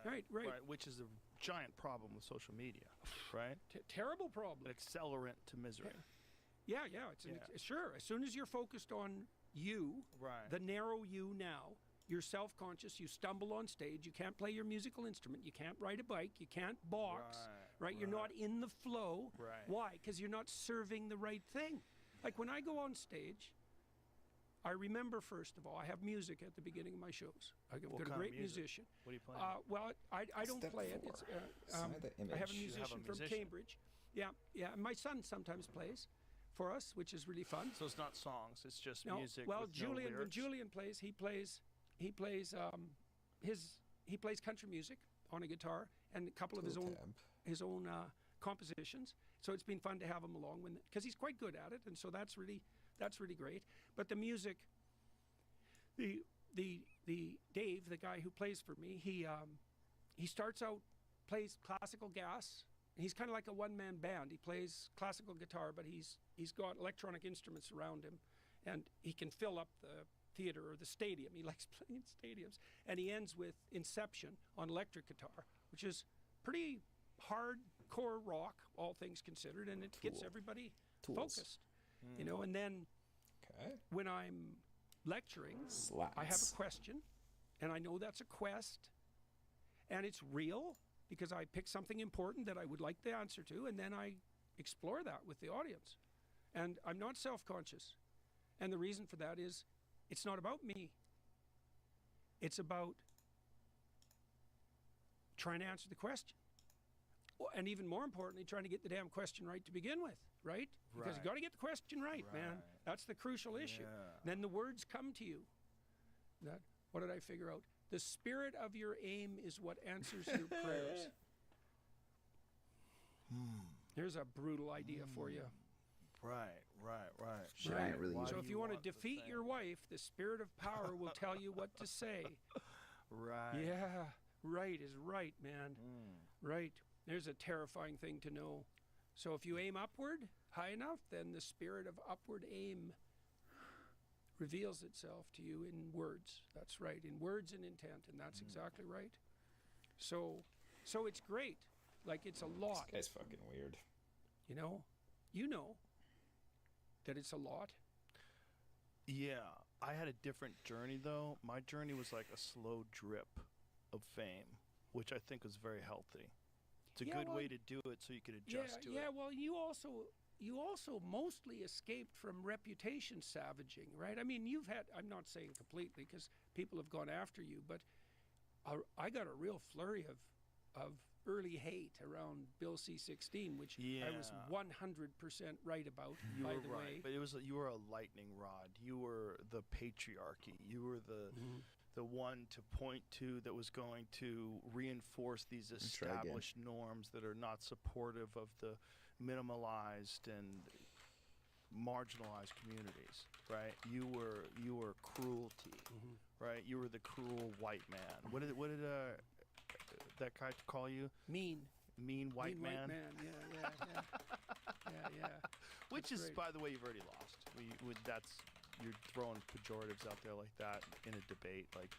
Right. Right. Which is a giant problem with social media, right? Terrible problem. An accelerant to misery. Yeah. Sure. As soon as you're focused on you, Right. the narrow you now, you're self-conscious, you stumble on stage, you can't play your musical instrument, you can't ride a bike, you can't box, right? You're not in the flow. Right. Why? Because you're not serving the right thing. Like when I go on stage, I remember, first of all, I have music at the beginning of my shows. I've got a kind of great music? musician. What are you playing? Well, I don't Step play it. 4. It's, Sign the I have image. a You musician have a from musician. Cambridge. Yeah. My son sometimes plays. for us, which is really fun. So it's not songs; it's just No, music. well, with Julian, no when lyrics? Julian plays, he plays country music on a guitar and a couple of his own compositions. So it's been fun to have him along because he's quite good at it, and so that's really great. But the music, the Dave, the guy who plays for me, he starts out plays classical gas. He's kind of like a one-man band. He plays classical guitar, but he's got electronic instruments around him, and he can fill up the theater or the stadium. He likes playing stadiums. And he ends with Inception on electric guitar, which is pretty hardcore rock, all things considered, and it gets everybody focused. You know, and then when I'm lecturing, I have a question, and I know that's a quest, and it's real because I pick something important that I would like the answer to, and then I explore that with the audience. And I'm not self-conscious. And the reason for that is it's not about me. It's about trying to answer the question. And even more importantly, trying to get the damn question right to begin with, right? Because you got to get the question right, man. That's the crucial issue. Then the words come to you. What did I figure out? The spirit of your aim is what answers your prayers. There's a brutal idea for you. Right. Giant, really. So if you want to defeat your wife, the spirit of power will tell you what to say. Right. Yeah, right is right, man. Right. There's a terrifying thing to know. So if you aim upward high enough, then the spirit of upward aim reveals itself to you in words. That's right, in words and intent, and that's exactly right. So it's great. Like, it's a lot. This guy's fucking weird. You know that it's a lot. Yeah, I had a different journey though. My journey was like a slow drip of fame, which I think was very healthy. It's a good way to do it so you could adjust to it. Yeah, well, you also mostly escaped from reputation savaging, right? I mean, I'm not saying completely because people have gone after you, but I got a real flurry of early hate around Bill C-16, which I was 100% right about, by the way. But you were a lightning rod. You were the patriarchy. You were the one to point to that was going to reinforce these established norms that are not supportive of the minimalized and marginalized communities, right? You were cruelty, right? You were the cruel white man. What did that guy call you? Mean white man. Yeah. Which That's is, great. by the way, you've already lost. You're throwing pejoratives out there like that in a debate. Like,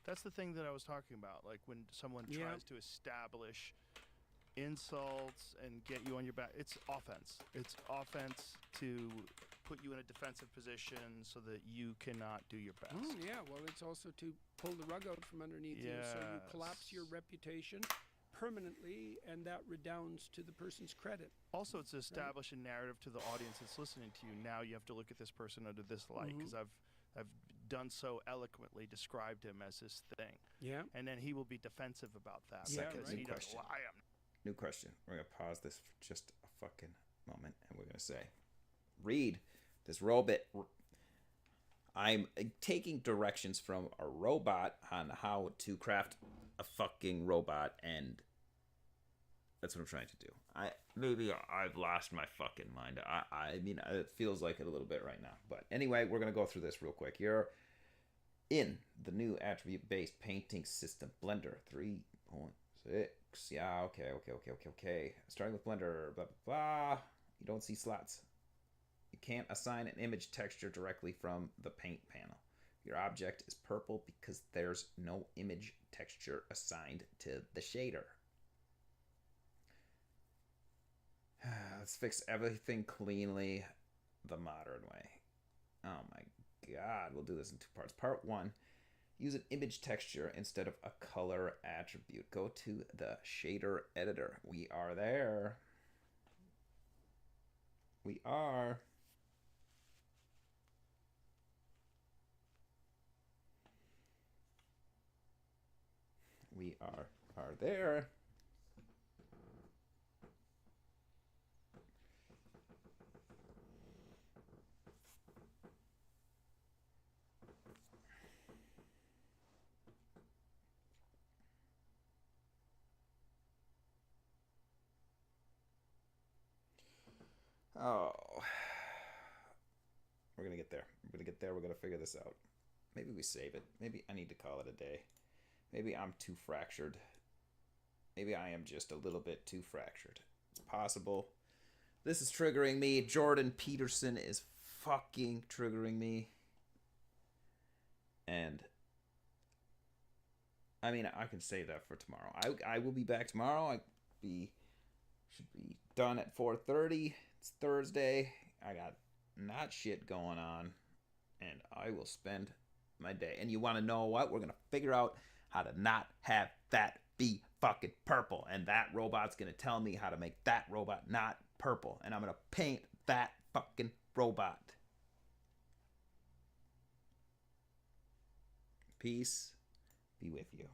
that's the thing that I was talking about. Like, when someone tries to establish insults and get you on your back, it's offense. It's offense to put you in a defensive position so that you cannot do your best. Yeah, well, it's also to pull the rug out from underneath you, so you collapse your reputation permanently, and that redounds to the person's credit. Also, it's to establish a narrative to the audience that's listening to you. Now you have to look at this person under this light, because I've done so eloquently, described him as this thing. Yeah. And then he will be defensive about that. Second, because he doesn't lie. New question. We're going to pause this for just a fucking moment, and we're going to say, read this robot. I'm taking directions from a robot on how to craft a fucking robot, and that's what I'm trying to do. Maybe I've lost my fucking mind. I mean, it feels like it a little bit right now. But anyway, we're going to go through this real quick. You're in the new attribute-based painting system, Blender 3.6. Yeah, okay. Starting with Blender, blah, blah, blah. You don't see slots. You can't assign an image texture directly from the paint panel. Your object is purple because there's no image texture assigned to the shader. Let's fix everything cleanly the modern way. Oh my god, we'll do this in two parts. Part 1, use an image texture instead of a color attribute. Go to the shader editor. We are there. We are there. Oh. We're going to get there. We're going to get there. We're going to figure this out. Maybe we save it. Maybe I need to call it a day. Maybe I'm too fractured. Maybe I am just a little bit too fractured. It's possible. This is triggering me. Jordan Peterson is fucking triggering me. And I mean, I can save that for tomorrow. I will be back tomorrow. Should be done at 4:30. It's Thursday. I got not shit going on, and I will spend my day. And you want to know what? We're gonna figure out how to not have that be fucking purple, and that robot's gonna tell me how to make that robot not purple, and I'm gonna paint that fucking robot. Peace be with you.